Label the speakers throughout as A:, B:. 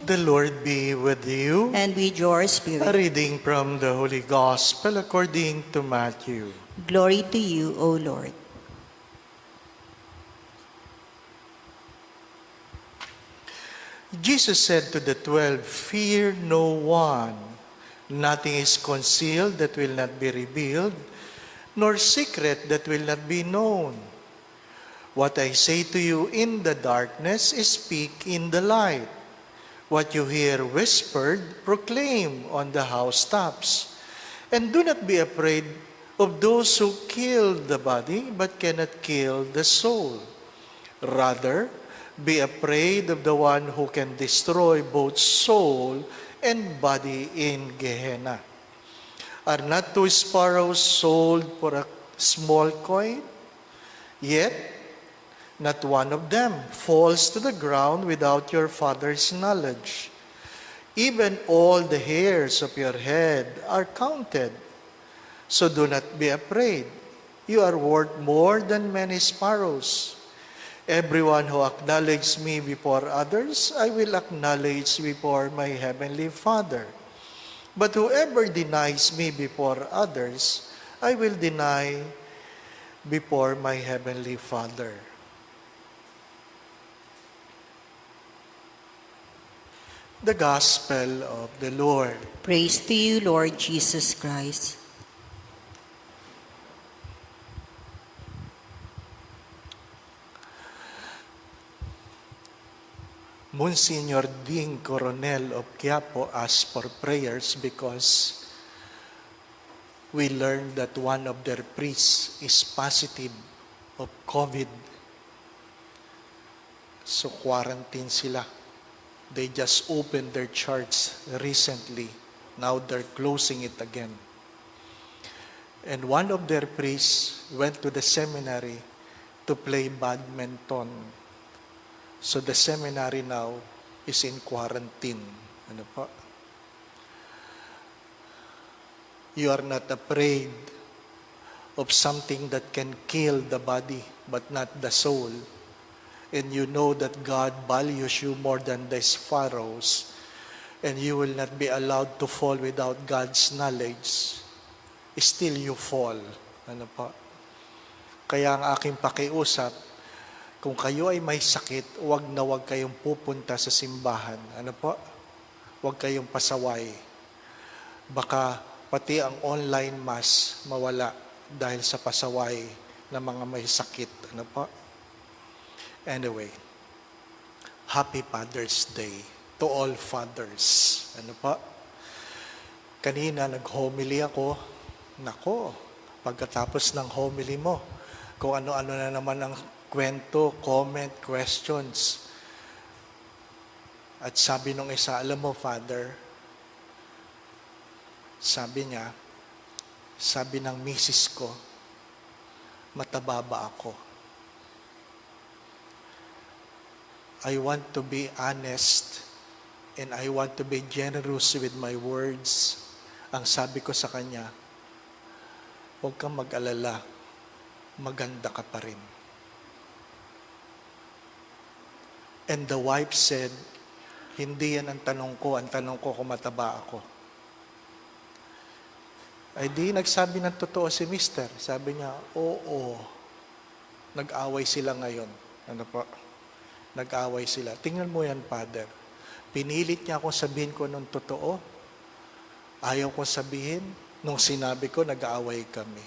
A: The Lord be with you.
B: And with your
A: A
B: spirit.
A: reading from the Holy Gospel according to Matthew.
B: Glory to you, O Lord.
A: Jesus said to the 12, "Fear no one. Nothing is concealed that will not be revealed, nor secret that will not be known. What I say to you in the darkness, speak in the light. What you hear whispered, proclaim on the housetops. And do not be afraid of those who kill the body, but cannot kill the soul. Rather, be afraid of the one who can destroy both soul and body in Gehenna. Are not two sparrows sold for a small coin? Yet, not one of them falls to the ground without your Father's knowledge. Even all the hairs of your head are counted. So do not be afraid. You are worth more than many sparrows. Everyone who acknowledges me before others, I will acknowledge before my heavenly Father. But whoever denies me before others, I will deny before my heavenly Father." The Gospel of the Lord.
B: Praise to you, Lord Jesus Christ.
A: Monsignor Ding Coronel of Quiapo asked for prayers because we learned that one of their priests is positive of COVID. So quarantine sila. They just opened their church recently. Now they're closing it again. And one of their priests went to the seminary to play badminton. So the seminary now is in quarantine. Ano po? You are not afraid of something that can kill the body but not the soul. And you know that God values you more than the sparrows. And you will not be allowed to fall without God's knowledge. Still you fall. Ano po? Kaya ang aking pakiusap, kung kayo ay may sakit, wag na wag kayong pupunta sa simbahan. Ano po? Wag kayong pasaway. Baka pati ang online mass mawala dahil sa pasaway ng mga may sakit. Ano po? Anyway, Happy Father's Day to all fathers. Ano po? Kanina nag-homily ako. Nako, pagkatapos ng homily mo, kung ano-ano na naman ang kwento, comment, questions. At sabi nung isa, alam mo, Father, sabi niya, sabi ng misis ko, mataba ba ako? I want to be honest and I want to be generous with my words. Ang sabi ko sa kanya, huwag kang mag-alala, maganda ka pa rin. And the wife said, hindi yan ang tanong ko kung mataba ako. Ay di, nagsabi ng totoo si Mister. Sabi niya, oo, nag-away sila ngayon. Ano po? Nag-away sila. Tingnan mo yan, Father. Pinilit niya akong sabihin ko nung totoo. Ayaw ko sabihin. Nung sinabi ko, nag-aaway kami.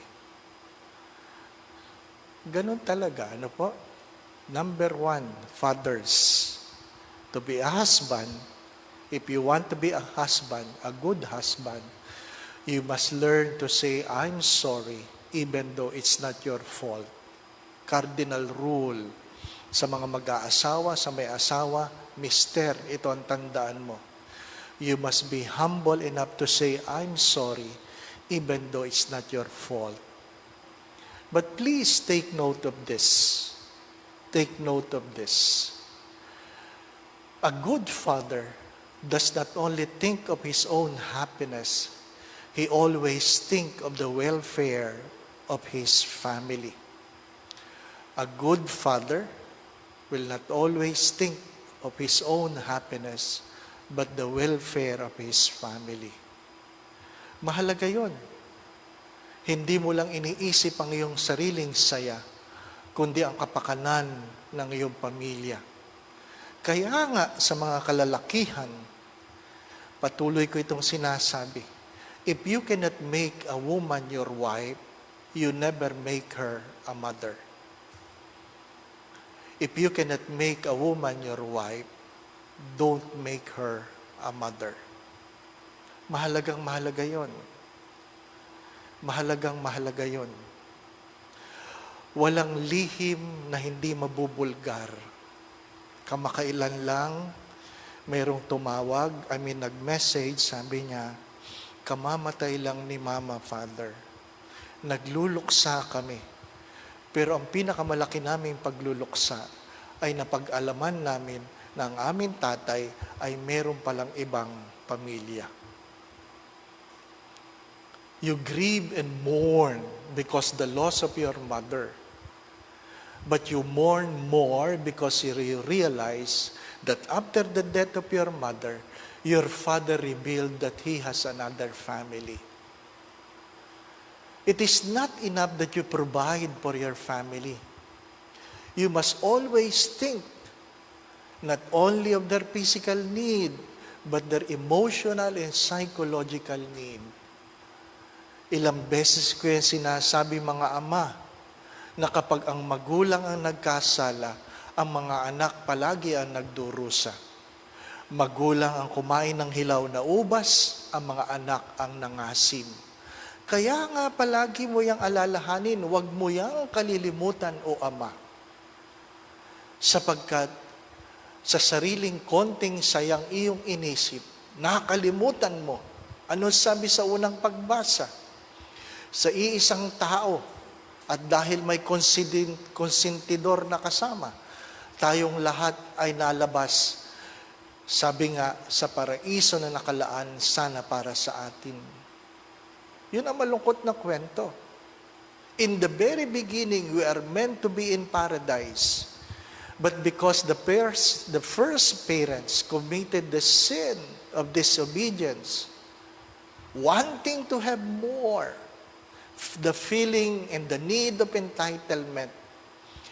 A: Ganun talaga, ano po? Number one, fathers. To be a husband, if you want to be a husband, a good husband, you must learn to say, I'm sorry, even though it's not your fault. Cardinal rule sa mga mag-aasawa, sa may asawa, Mister, ito ang tandaan mo. You must be humble enough to say, I'm sorry, even though it's not your fault. But please take note of this. Take note of this. A good father does not only think of his own happiness, he always think of the welfare of his family. A good father will not always think of his own happiness, but the welfare of his family. Mahalaga yon. Hindi mo lang iniisip ang iyong sariling saya, kundi ang kapakanan ng iyong pamilya. Kaya nga sa mga kalalakihan, patuloy ko itong sinasabi, if you cannot make a woman your wife, you never make her a mother. If you cannot make a woman your wife, don't make her a mother. Mahalagang mahalaga yon. Mahalagang mahalaga yon. Walang lihim na hindi mabubulgar. Kamakailan lang, mayroong tumawag, nag-message, sabi niya, kamamatay lang ni Mama, Father. Nagluluksa kami. Pero ang pinakamalaki naming pagluluksa ay napag-alaman namin na ang aming tatay ay meron palang ibang pamilya. You grieve and mourn because the loss of your mother. But you mourn more because you realize that after the death of your mother, your father revealed that he has another family. It is not enough that you provide for your family. You must always think not only of their physical need, but their emotional and psychological need. Ilang beses ko yung sinasabi mga ama, na kapag ang magulang ang nagkasala, ang mga anak palagi ang nagdurusa. Magulang ang kumain ng hilaw na ubas, ang mga anak ang nangasim. Kaya nga palagi mo yang alalahanin, huwag mo yang kalilimutan o ama. Sapagkat sa sariling konting sayang iyong inisip, nakalimutan mo. Ano sabi sa unang pagbasa? Sa iisang tao, at dahil may konsentidor na kasama, tayong lahat ay nalabas. Sabi nga, sa paraiso na nakalaan sana para sa atin. Yun ang malungkot na kwento. In the very beginning, we are meant to be in paradise. But because the first parents committed the sin of disobedience, wanting to have more, the feeling and the need of entitlement,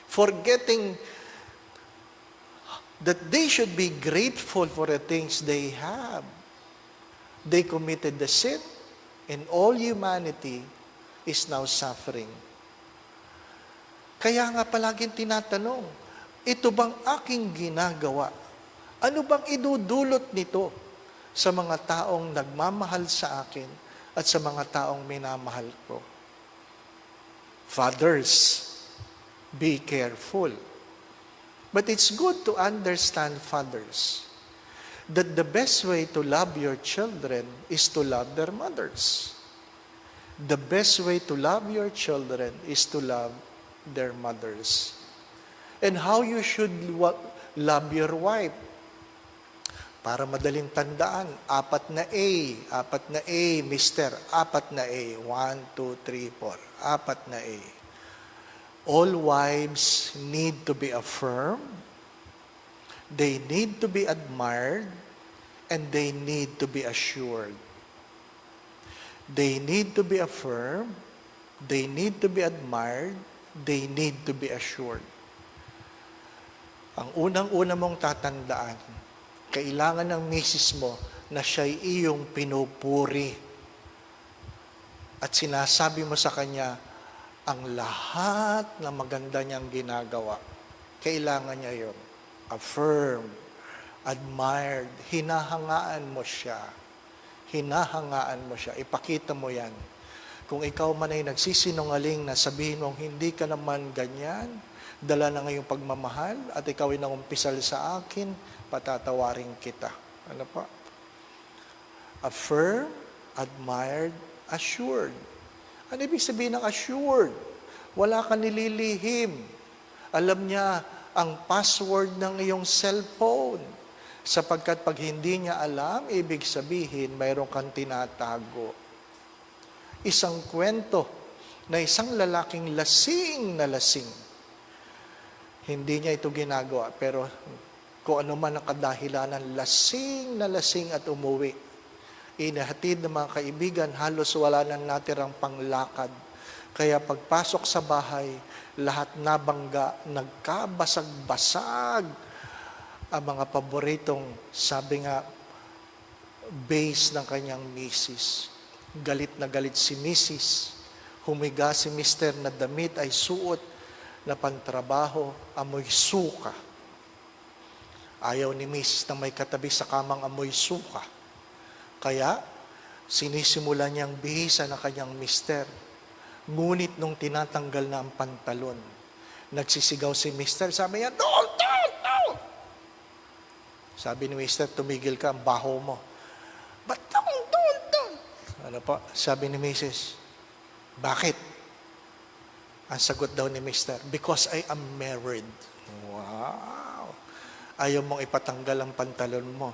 A: forgetting that they should be grateful for the things they have. They committed the sin, and all humanity is now suffering. Kaya nga palaging tinatanong, ito bang aking ginagawa? Ano bang idudulot nito sa mga taong nagmamahal sa akin at sa mga taong minamahal ko? Fathers, be careful. But it's good to understand, fathers, that the best way to love your children is to love their mothers. The best way to love your children is to love their mothers. And how you should love your wife? Para madaling tandaan, apat na A, mister, apat na A. 1, 2, 3, 4. Apat na A. All wives need to be affirmed, they need to be admired, and they need to be assured. They need to be affirmed, they need to be admired, they need to be assured. Ang unang-una mong tatandaan, kailangan ng misis mo na siya'y iyong pinupuri. At sinasabi mo sa kanya, ang lahat na maganda niyang ginagawa, kailangan niya yun. Affirmed, admired, hinahangaan mo siya. Hinahangaan mo siya. Ipakita mo yan. Kung ikaw man ay nagsisinungaling na sabihin mong hindi ka naman ganyan, dala na ngayong pagmamahal, at ikaw ay nangumpisal sa akin, patatawarin kita. Ano pa? Affirm, admired, assured. Ano ibig sabihin ng assured? Wala ka nililihim. Alam niya ang password ng iyong cellphone. Sapagkat pag hindi niya alam, ibig sabihin, mayroon kang tinatago. Isang kwento na isang lalaking lasing na lasing. Hindi niya ito ginagawa, pero Kung ano man ang kadahilanan, lasing na lasing at umuwi. Inahatid ng mga kaibigan, halos wala nang natirang panglakad. Kaya pagpasok sa bahay, lahat nabangga, nagkabasag-basag ang mga paboritong, sabi nga, base ng kanyang misis. Galit na galit si misis. Humiga si mister na damit ay suot na pantrabaho, amoy suka. Ayaw ni misis na may katabi sa kamang amoy suka. Kaya, sinisimula niyang bihisa ng kanyang mister. Ngunit nung tinatanggal na ang pantalon, nagsisigaw si mister, sabi niya, "Don't! Sabi ni mister, "Tumigil ka, ang baho mo." "But don't! Ano po? Sabi ni misis, "Bakit?" Ang sagot daw ni mister, "Because I am married." Wow! Ayaw mong ipatanggal ang pantalon mo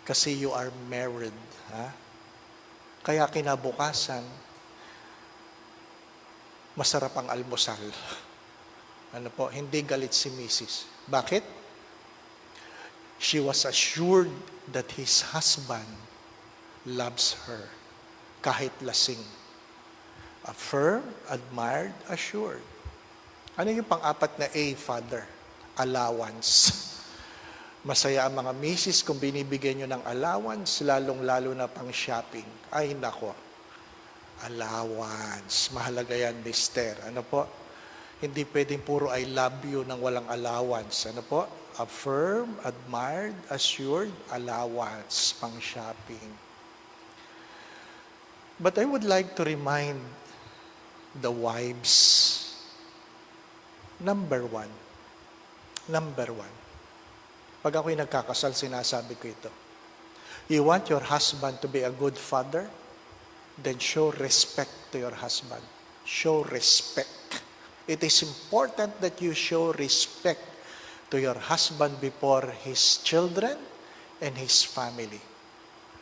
A: kasi you are married. Ha? Kaya kinabukasan, masarap ang almusal. Ano po? Hindi galit si misis. Bakit? She was assured that his husband loves her kahit lasing. Affirmed, admired, assured. Ano yung pang-apat na A, Father? Allowance. Masaya ang mga misis kung binibigyan nyo ng allowance, lalong-lalo na pang shopping. Ay, nako. Allowance. Mahalaga yan, mister. Ano po? Hindi pwedeng puro I love you nang walang allowance. Ano po? Affirmed, admired, assured, allowance, pang shopping. But I would like to remind the wives, number one. Pag ako'y nagkakasal, sinasabi ko ito. You want your husband to be a good father? Then show respect to your husband. Show respect. It is important that you show respect to your husband before his children and his family.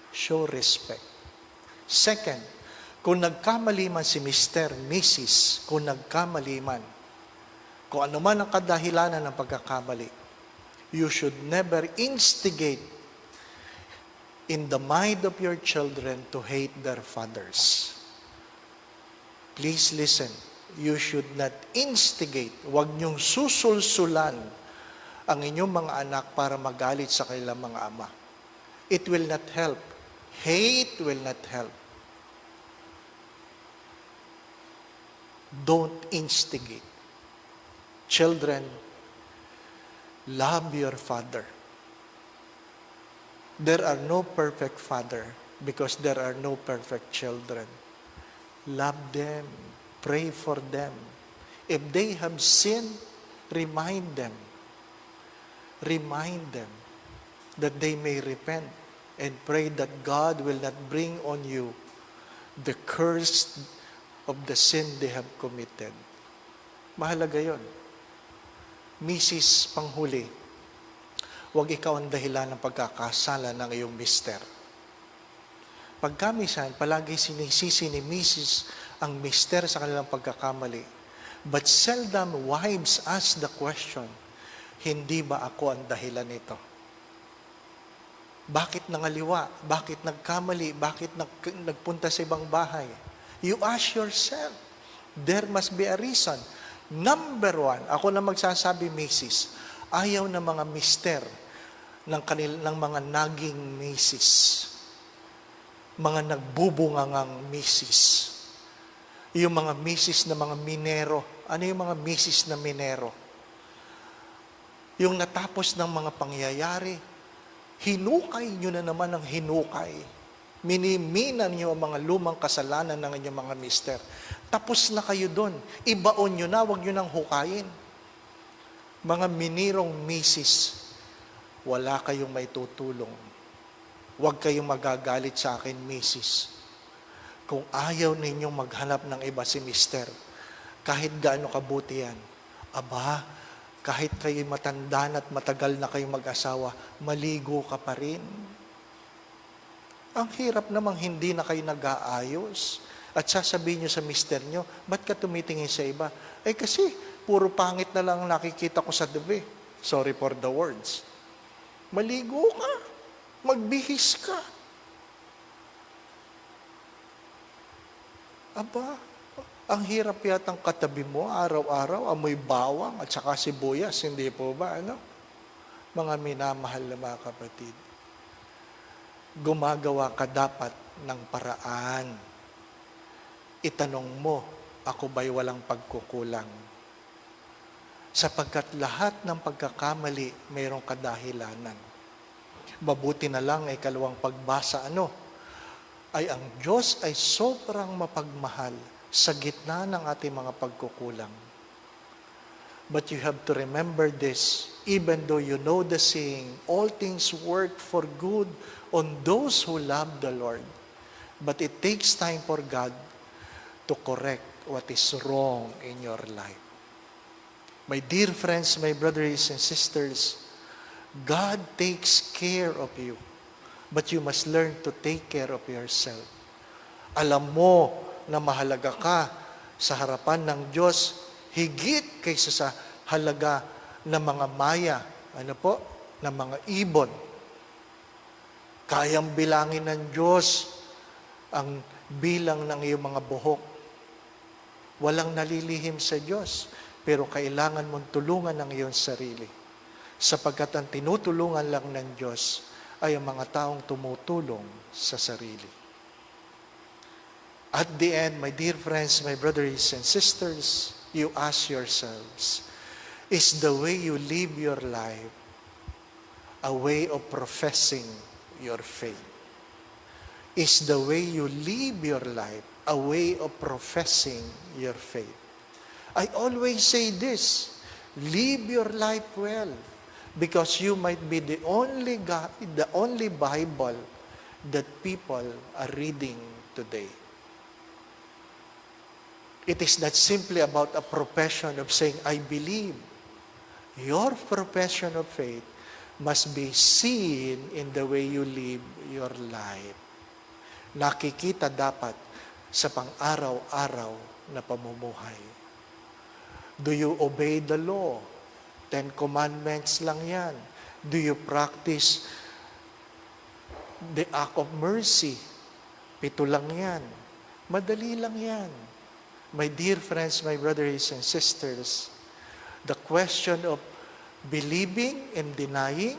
A: Show respect. Second, kung nagkamali man si Mr., Mrs., kung nagkamali man, kung ano man ang kadahilanan ng pagkakamali, you should never instigate in the mind of your children to hate their fathers. Please listen. You should not instigate. Huwag niyong susulsulan ang inyong mga anak para magalit sa kanilang mga ama. It will not help. Hate will not help. Don't instigate. Children, love your father. There are no perfect father because there are no perfect children. Love them. Pray for them. If they have sinned, remind them. Remind them that they may repent and pray that God will not bring on you the curse of the sin they have committed. Mahalaga yon. Mrs. Panghuli, huwag ikaw ang dahilan ng pagkakasala ng iyong mister. Pagkamisan, palagi sinisisi ni Mrs. ang mister sa kanilang pagkakamali. But seldom wives ask the question, hindi ba ako ang dahilan nito? Bakit nangaliwa? Bakit nagkamali? Bakit nagpunta sa ibang bahay? You ask yourself. There must be a reason. Number one, ako na magsasabi, Mrs., ayaw ng mga mister ng mga naging misis. Mga nagbubungangang misis. Yung mga misis na mga minero. Ano yung mga misis na minero? Yung natapos ng mga pangyayari, hinukay nyo na naman ang hinukay. Miniminan nyo ang mga lumang kasalanan ng inyong mga mister. Tapos na kayo doon. Ibaon nyo na, huwag nyo nang hukayin. Mga minirong misis, wala kayong may tutulong. Huwag kayong magagalit sa akin, misis. Kung ayaw ninyong maghanap ng iba si mister, kahit gaano kabuti yan, aba, kahit kayo'y matanda at matagal na kayong mag-asawa, maligo ka pa rin. Ang hirap namang hindi na kayo nag-aayos. At sasabihin nyo sa mister nyo, ba't ka tumitingin sa iba? Eh kasi, puro pangit na lang nakikita ko sa dumi. Sorry for the words. Maligo ka. Magbihis ka. Aba, ang hirap yatang katabi mo araw-araw, amoy bawang at saka sibuyas, hindi po ba? Ano? Mga minamahal na mga kapatid, gumagawa ka dapat ng paraan. Itanong mo, ako ba'y walang pagkukulang? Sapagkat lahat ng pagkakamali, mayroong kadahilanan. Mabuti na lang ay kalawang pagbasa, ay ang Diyos ay sobrang mapagmahal sa gitna ng ating mga pagkukulang. But you have to remember this, even though you know the saying, all things work for good on those who love the Lord. But it takes time for God to correct what is wrong in your life. My dear friends, my brothers and sisters, God takes care of you. But you must learn to take care of yourself. Alam mo na mahalaga ka sa harapan ng Diyos, higit kaysa sa halaga ng mga maya, ng mga ibon. Kayang bilangin ng Diyos ang bilang ng iyong mga buhok. Walang nalilihim sa Diyos, pero kailangan mong tulungan ang iyong sarili. Sapagkat ang tinutulungan lang ng Diyos ay ang mga taong tumutulong sa sarili. At the end, my dear friends, my brothers and sisters, you ask yourselves, is the way you live your life a way of professing your faith? Is the way you live your life a way of professing your faith? I always say this, live your life well, because you might be the only God, the only Bible that people are reading today. It is not simply about a profession of saying, I believe. Your profession of faith must be seen in the way you live your life. Nakikita dapat sa pang-araw-araw na pamumuhay. Do you obey the law? 10 commandments lang yan. Do you practice the act of mercy? 7 lang yan. Madali lang yan. My dear friends, my brothers and sisters, the question of believing and denying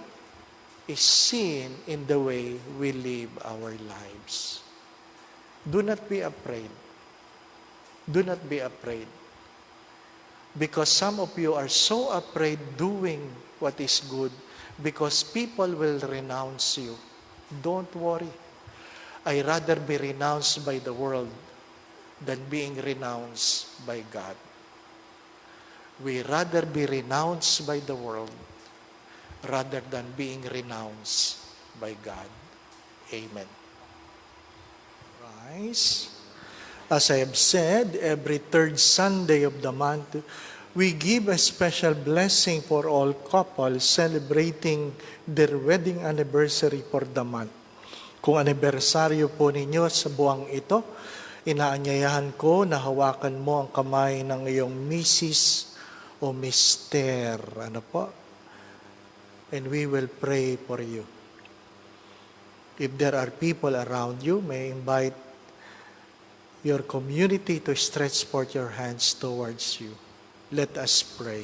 A: is seen in the way we live our lives. Do not be afraid. Do not be afraid. Because some of you are so afraid doing what is good because people will renounce you. Don't worry. I rather be renounced by the world than being renounced by God. We rather be renounced by the world rather than being renounced by God. Amen. Rise. As I have said, every third Sunday of the month, we give a special blessing for all couples celebrating their wedding anniversary for the month. Kung anibersaryo po ninyo sa buwang ito, inaanyayahan ko na hawakan mo ang kamay ng iyong Mrs. o Mr. And we will pray for you. If there are people around you, may invite your community to stretch forth your hands towards you. Let us pray.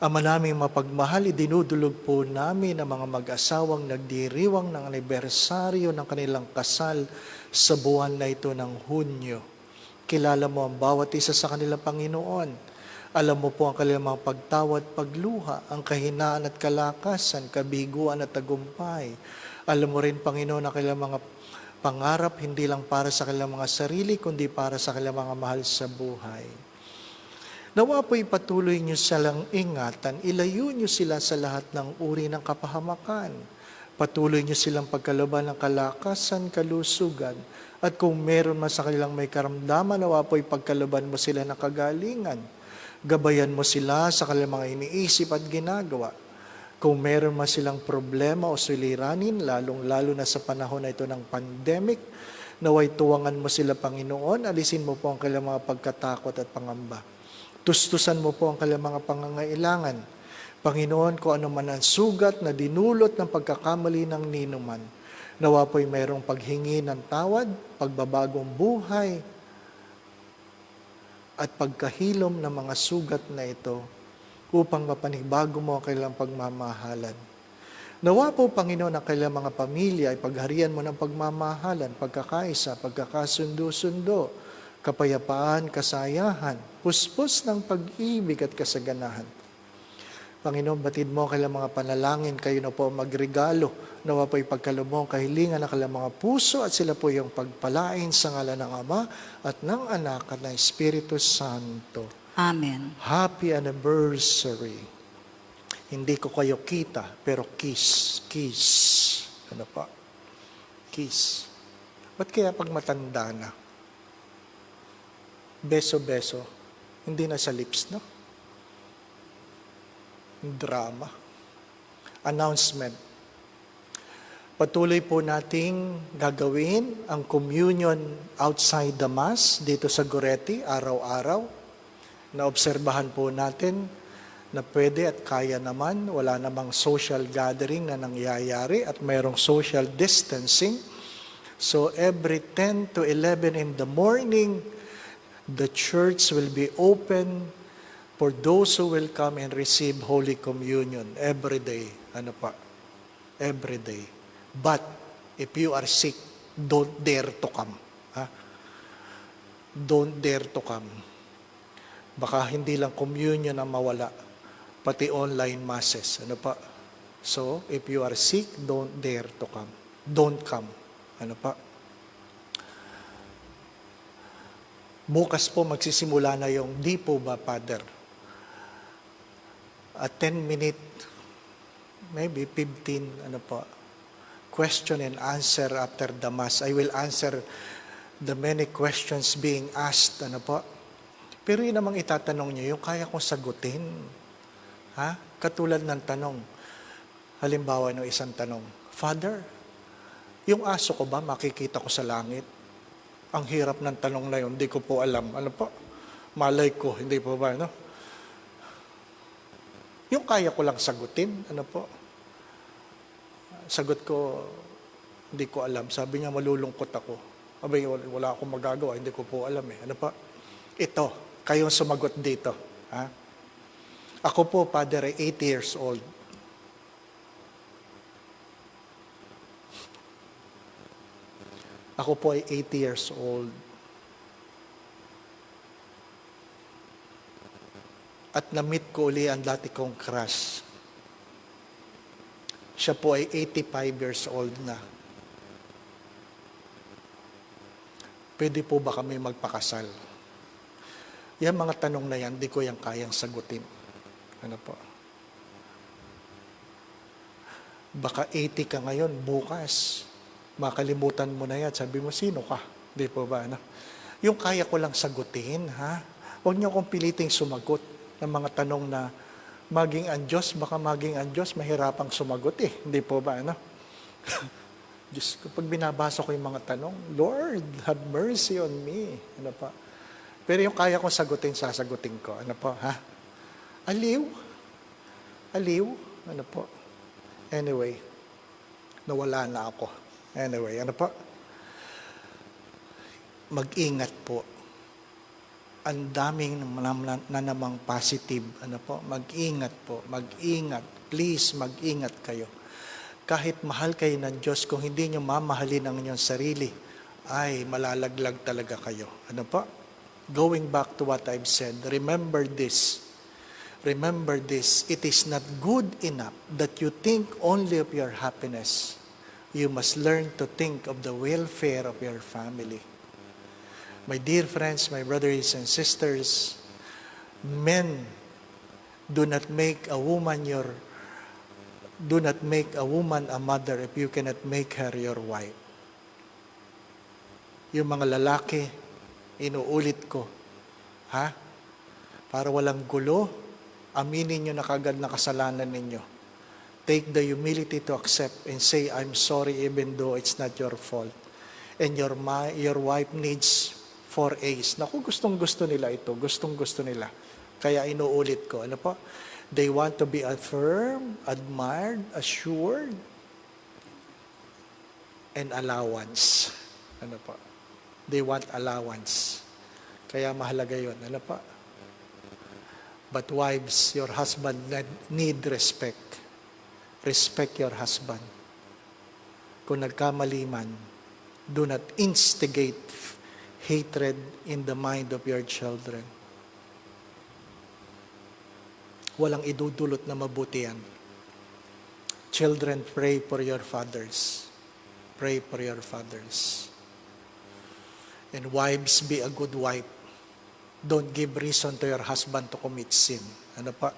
A: Ama naming mapagmahal, idinudulog po namin ang mga mag-asawang nagdiriwang ng anibersaryo ng kanilang kasal sa buwan na ito ng Hunyo. Kilala mo ang bawat isa sa kanila, Panginoon. Alam mo po ang kanilang mga pagtawad, pagluha, ang kahinaan at kalakasan, kabiguan at tagumpay. Alam mo rin, Panginoon, ang kanilang mga pangarap, hindi lang para sa kanilang mga sarili, kundi para sa kanilang mga mahal sa buhay. Nawa po'y patuloy niyo silang ingatan, ilayo niyo sila sa lahat ng uri ng kapahamakan. Patuloy niyo silang pagkalaban ng kalakasan, kalusugan, at kung meron man sa kanilang may karamdaman, nawa po'y pagkalaban mo sila ng kagalingan. Gabayan mo sila sa kanilang mga iniisip at ginagawa. Kung meron man silang problema o suliranin, lalong-lalo na sa panahon na ito ng pandemic, naway tuwangan mo sila, Panginoon, alisin mo po ang kanilang mga pagkatakot at pangamba. Tustusan mo po ang kanilang mga pangangailangan. Panginoon, kung ano man ang sugat na dinulot ng pagkakamali ng ninuman, nawa po'y mayroong paghingi ng tawad, pagbabagong buhay, at pagkahilom ng mga sugat na ito upang mapanibago mo ang kailang pagmamahalan. Nawa po, Panginoon, ang kailang mga pamilya ay pagharian mo ng pagmamahalan, pagkakaisa, pagkakasundo-sundo, kapayapaan, kasayahan, puspos ng pag-ibig at kasaganahan. Panginoon, batid mo kailang mga panalangin, kayo na po magregalo, nawa po'y pagkalubong kahilingan ng kailang mga puso at sila po yung pagpalain sa ngalan ng Ama at ng Anak at ng Espiritu Santo.
B: Amen.
A: Happy anniversary. Hindi ko kayo kita, pero kiss. Ano pa? Kiss. Ba't kaya pag matanda na? Beso-beso. Hindi na sa lips, no? Drama. Announcement. Patuloy po nating gagawin ang communion outside the Mass dito sa Goretti, araw-araw. Naobserbahan po natin na pwede at kaya naman, wala namang social gathering na nangyayari at mayroong social distancing. So every 10 to 11 in the morning, the church will be open for those who will come and receive Holy Communion every day. Ano pa? Every day. But, if you are sick, don't dare to come. Ha? Don't dare to come. Baka hindi lang communion ang mawala, pati online masses. Ano pa? So, if you are sick, don't dare to come. Don't come. Ano pa? Bukas po magsisimula na yung di po ba, Father? A 10-minute, maybe 15, question and answer after the Mass. I will answer the many questions being asked, Pero yun namang itatanong niyo, yung kaya kong sagutin. Ha? Katulad ng tanong. Halimbawa ng isang tanong, Father, yung aso ko ba makikita ko sa langit? Ang hirap ng tanong na yun, hindi ko po alam. Malay ko, hindi po ba, Yung kaya ko lang sagutin, Sagot ko, hindi ko alam. Sabi niya, malulungkot ako. Abay, wala akong magagawa, hindi ko po alam . Ito, kayong sumagot dito. Ha? Ako po, Father, ay 80 years old. Ako po ay 80 years old. At na-meet ko uli ang dati kong crush. Siya po ay 85 years old na. Pwede po ba kami magpakasal? Yan mga tanong na yan, di ko yan kayang sagutin. Baka 80 ka ngayon, bukas. Makalimutan mo na yan. Sabi mo, sino ka? Di po ba? Yung kaya ko lang sagutin, ha? Huwag niyo akong piliting sumagot ng mga tanong na maging ang Diyos, baka maging ang Diyos, mahirapang sumagot Hindi po ba, Diyos, kapag binabasa ko yung mga tanong, Lord, have mercy on me. Pero yung kaya kong sagutin, sasagutin ko. Ha? Aliw. Anyway, nawala na ako. Anyway, mag-ingat po. Ang daming na namang positive. Mag-ingat po. Mag-ingat. Please, mag-ingat kayo. Kahit mahal kayo ng Diyos, kung hindi nyo mamahalin ang inyong sarili, ay malalaglag talaga kayo. Going back to what I've said, remember this. Remember this. It is not good enough that you think only of your happiness. You must learn to think of the welfare of your family. My dear friends, my brothers and sisters, men, do not make a woman a mother if you cannot make her your wife. Yung mga lalaki, inuulit ko, ha? Para walang gulo, aminin nyo na kagad na kasalanan ninyo. Take the humility to accept and say, I'm sorry even though it's not your fault. And your wife needs 4 A's. Naku, gustong-gusto nila ito. Gustong-gusto nila. Kaya inuulit ko. They want to be affirmed, admired, assured, and allowance. Ano pa? They want allowance. Kaya mahalaga yun. Ano pa? But wives, your husband need respect. Respect your husband. Kung nagkamali man, do not instigate hatred in the mind of your children. Walang idudulot na mabuti yan. Children, pray for your fathers. Pray for your fathers. And wives, be a good wife. Don't give reason to your husband to commit sin. Ano pa?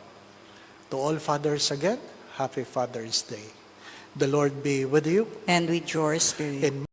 A: To all fathers again, Happy Father's Day. The Lord be with you.
B: And with your spirit.
A: And